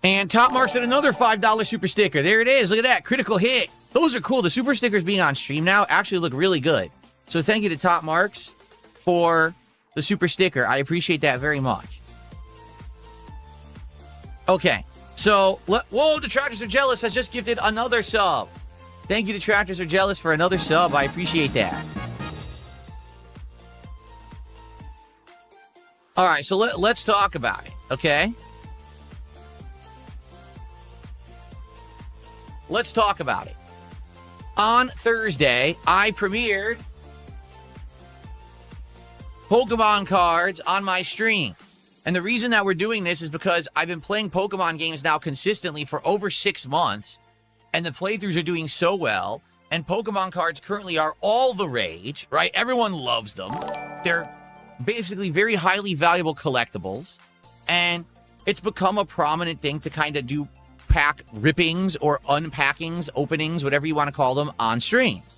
And Top Marks at another $5 super sticker. There it is. Look at that. Critical hit. Those are cool. The super stickers being on stream now actually look really good. So thank you to Top Marks for the super sticker. I appreciate that very much. Okay. So, whoa, Detractors Are Jealous has just gifted another sub. Thank you, Detractors Are Jealous, for another sub. I appreciate that. All right, so let's talk about it, okay? Let's talk about it. On Thursday, I premiered Pokemon cards on my stream. And the reason that we're doing this is because I've been playing Pokemon games now consistently for over 6 months, and the playthroughs are doing so well, and Pokemon cards currently are all the rage, right? Everyone loves them. They're basically very highly valuable collectibles, and it's become a prominent thing to kind of do pack rippings or unpackings, openings, whatever you want to call them, on streams.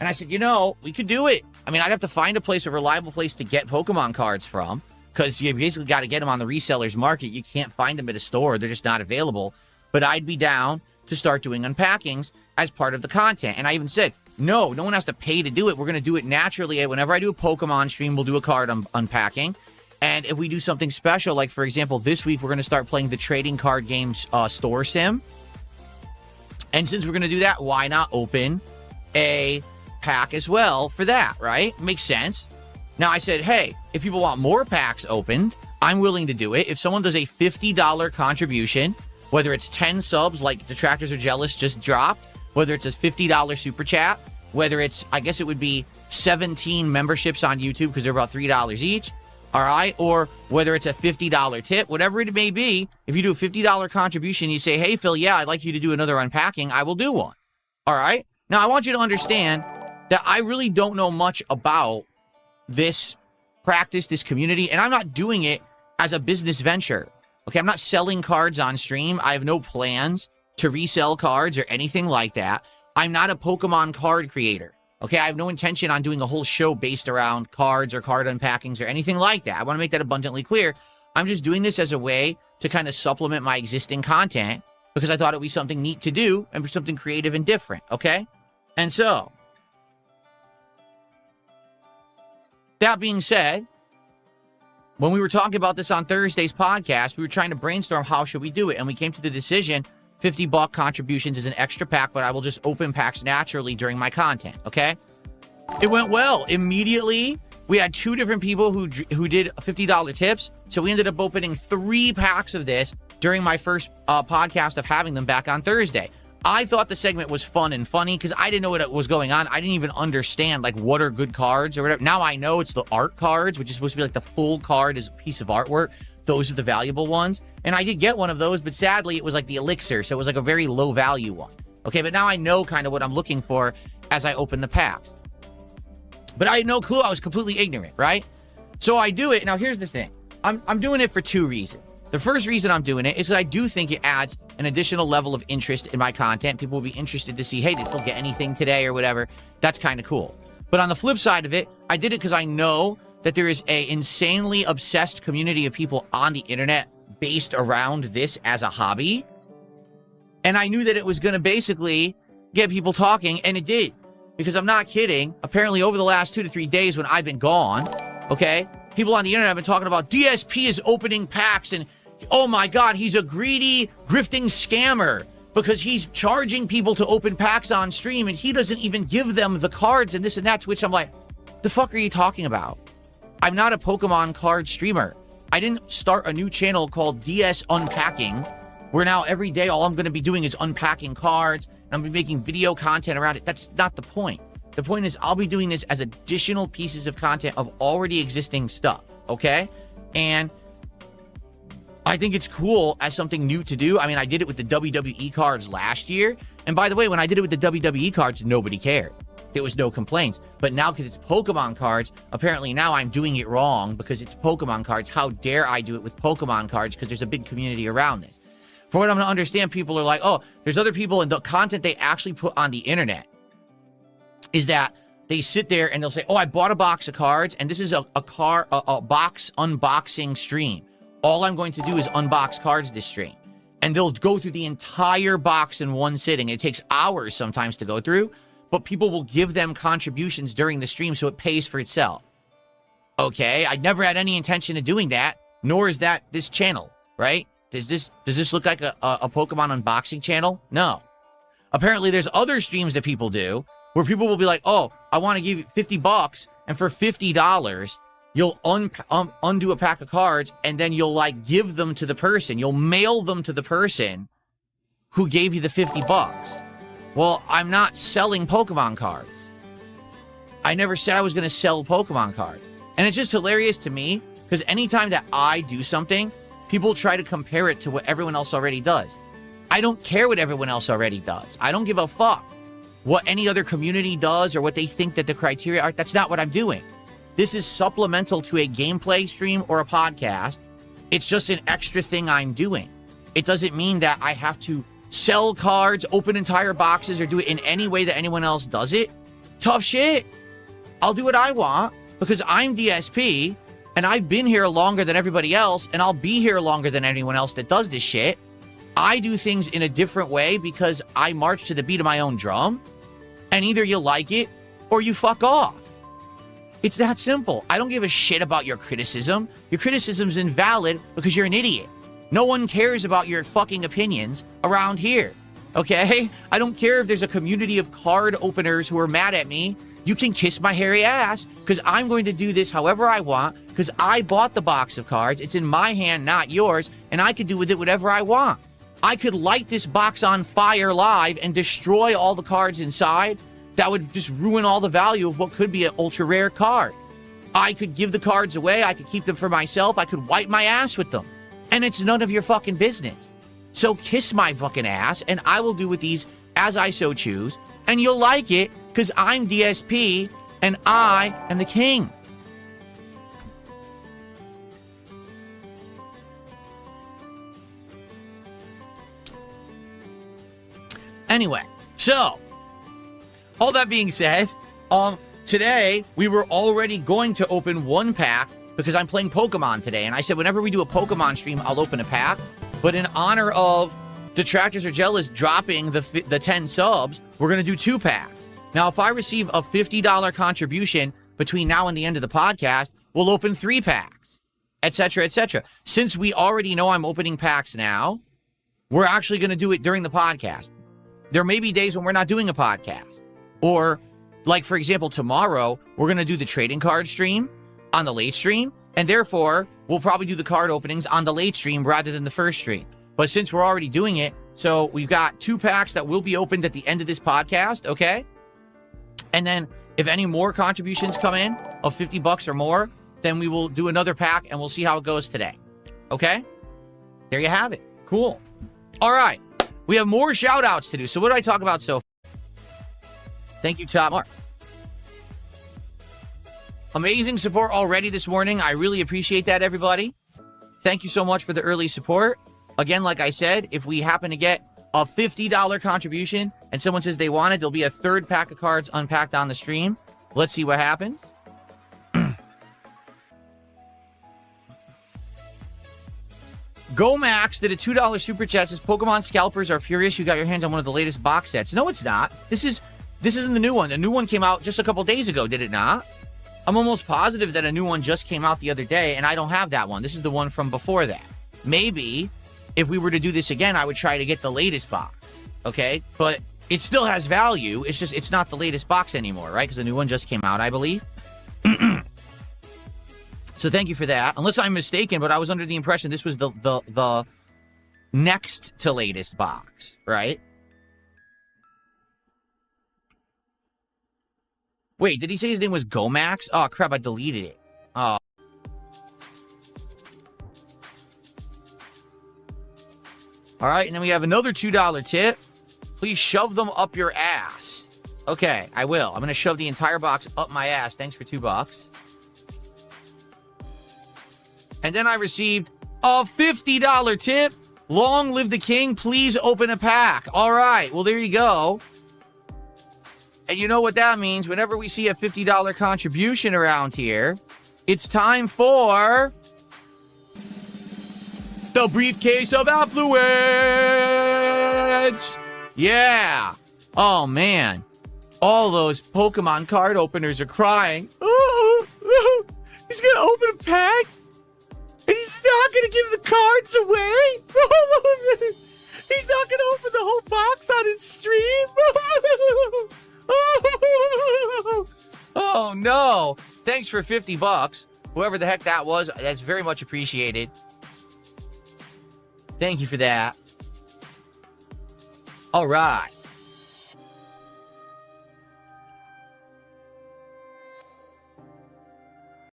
And I said, you know, we could do it. I mean, I'd have to find a place, a reliable place to get Pokemon cards from, because you basically got to get them on the resellers market. You can't find them at a store. They're just not available. But I'd be down to start doing unpackings as part of the content. And I even said, no one has to pay to do it. We're going to do it naturally. Whenever I do a Pokemon stream, we'll do a card unpacking. And if we do something special, like, for example, this week, we're going to start playing the trading card games store sim. And since we're going to do that, why not open a pack as well for that, right? Makes sense. Now, I said, hey, if people want more packs opened, I'm willing to do it. If someone does a $50 contribution, whether it's 10 subs like Detractors Are Jealous just dropped, whether it's a $50 super chat, whether it's, I guess it would be 17 memberships on YouTube because they're about $3 each, all right? Or whether it's a $50 tip, whatever it may be, if you do a $50 contribution, you say, hey, Phil, yeah, I'd like you to do another unpacking, I will do one, all right? Now, I want you to understand that I really don't know much about this practice, this community, and I'm not doing it as a business venture. Okay, I'm not selling cards on stream. I have no plans to resell cards or anything like that. I'm not a Pokemon card creator. Okay, I have no intention on doing a whole show based around cards or card unpackings or anything like that. I want to make that abundantly clear. I'm just doing this as a way to kind of supplement my existing content because I thought it would be something neat to do and something creative and different, okay? And so, that being said, when we were talking about this on Thursday's podcast, we were trying to brainstorm how should we do it, and we came to the decision, $50 contributions is an extra pack, but I will just open packs naturally during my content, okay? It went well. Immediately, we had 2 different people who did $50 tips, so we ended up opening 3 packs of this during my first podcast of having them back on Thursday. I thought the segment was fun and funny because I didn't know what was going on. I didn't even understand, like, what are good cards or whatever. Now I know it's the art cards, which is supposed to be like the full card is a piece of artwork. Those are the valuable ones. And I did get one of those, but sadly, it was like the elixir. So it was like a very low value one. Okay, but now I know kind of what I'm looking for as I open the packs. But I had no clue. I was completely ignorant, right? So I do it. Now, here's the thing. I'm doing it for 2 reasons. The first reason I'm doing it is that I do think it adds an additional level of interest in my content. People will be interested to see, hey, did Phil get anything today or whatever? That's kind of cool. But on the flip side of it, I did it because I know that there is a insanely obsessed community of people on the internet based around this as a hobby. And I knew that it was going to basically get people talking, and it did. Because I'm not kidding. Apparently, over the last 2 to 3 days when I've been gone, okay, people on the internet have been talking about DSP is opening packs, and oh my God, he's a greedy, grifting scammer because he's charging people to open packs on stream, and he doesn't even give them the cards and this and that, to which I'm like, the fuck are you talking about? I'm not a Pokemon card streamer. I didn't start a new channel called DS Unpacking, where now every day all I'm going to be doing is unpacking cards, and I'm going to be making video content around it. That's not the point. The point is I'll be doing this as additional pieces of content of already existing stuff, okay? And I think it's cool as something new to do. I mean, I did it with the WWE cards last year. And by the way, when I did it with the WWE cards, nobody cared. There was no complaints. But now, because it's Pokemon cards, apparently now I'm doing it wrong because it's Pokemon cards. How dare I do it with Pokemon cards? Because there's a big community around this. For what I'm going to understand, people are like, oh, there's other people, and the content they actually put on the internet is that they sit there and they'll say, oh, I bought a box of cards, and this is a box unboxing stream. All I'm going to do is unbox cards this stream. And they'll go through the entire box in one sitting. It takes hours sometimes to go through, but people will give them contributions during the stream so it pays for itself. Okay, I never had any intention of doing that, nor is that this channel, right? Does this look like a Pokemon unboxing channel? No. Apparently, there's other streams that people do where people will be like, oh, I want to give you $50, and for $50, you'll undo a pack of cards, and then you'll, like, give them to the person. You'll mail them to the person who gave you the $50. Well, I'm not selling Pokemon cards. I never said I was going to sell Pokemon cards. And it's just hilarious to me, because anytime that I do something, people try to compare it to what everyone else already does. I don't care what everyone else already does. I don't give a fuck what any other community does or what they think that the criteria are. That's not what I'm doing. This is supplemental to a gameplay stream or a podcast. It's just an extra thing I'm doing. It doesn't mean that I have to sell cards, open entire boxes, or do it in any way that anyone else does it. Tough shit. I'll do what I want because I'm DSP and I've been here longer than everybody else, and I'll be here longer than anyone else that does this shit. I do things in a different way because I march to the beat of my own drum, and either you like it or you fuck off. It's that simple. I don't give a shit about your criticism. Your criticism's invalid because you're an idiot. No one cares about your fucking opinions around here, okay? I don't care if there's a community of card openers who are mad at me. You can kiss my hairy ass because I'm going to do this however I want because I bought the box of cards. It's in my hand, not yours, and I could do with it whatever I want. I could light this box on fire live and destroy all the cards inside. That would just ruin all the value of what could be an ultra rare card. I could give the cards away. I could keep them for myself. I could wipe my ass with them. And it's none of your fucking business. So kiss my fucking ass, and I will do with these as I so choose. And you'll like it because I'm DSP and I am the king. Anyway, so all that being said, today we were already going to open one pack because I'm playing Pokemon today. And I said, whenever we do a Pokemon stream, I'll open a pack. But in honor of Detractors Are Jealous dropping the 10 subs, we're going to do 2 packs. Now, if I receive a $50 contribution between now and the end of the podcast, we'll open 3 packs, etc., etc. Since we already know I'm opening packs now, we're actually going to do it during the podcast. There may be days when we're not doing a podcast. Or, like, for example, tomorrow, we're going to do the trading card stream on the late stream, and therefore, we'll probably do the card openings on the late stream rather than the first stream. But since we're already doing it, so we've got 2 packs that will be opened at the end of this podcast, okay? And then if any more contributions come in of $50 or more, then we will do another pack and we'll see how it goes today. Okay? There you have it. Cool. All right. We have more shout outs to do. So what did I talk about so far? Thank you, Top Marks. Amazing support already this morning. I really appreciate that, everybody. Thank you so much for the early support. Again, like I said, if we happen to get a $50 contribution and someone says they want it, there'll be a 3rd pack of cards unpacked on the stream. Let's see what happens. GoMax did a $2 super chat. Says Pokemon scalpers are furious you got your hands on one of the latest box sets. No, it's not. This isn't the new one. The new one came out just a couple days ago, did it not? I'm almost positive that a new one just came out the other day, and I don't have that one. This is the one from before that. Maybe if we were to do this again, I would try to get the latest box, okay? But it still has value. It's just, it's not the latest box anymore, right? Because the new one just came out, I believe. So thank you for that. Unless I'm mistaken, but I was under the impression this was the next to latest box, right? Wait, did he say his name was GoMax? Oh, crap, I deleted it. Oh. All right, and then we have another $2 tip. Please shove them up your ass. Okay, I will. I'm going to shove the entire box up my ass. Thanks for $2. And then I received a $50 tip. Long live the king. Please open a pack. All right, well, there you go. And you know what that means. Whenever we see a $50 contribution around here, it's time for The briefcase of affluence. Yeah. Oh, man. All those Pokemon card openers are crying. Oh, he's going to open a pack? And he's not going to give the cards away? He's not going to open the whole box on his stream? Oh, no. Thanks for $50. Whoever the heck that was, that's very much appreciated. Thank you for that. All right.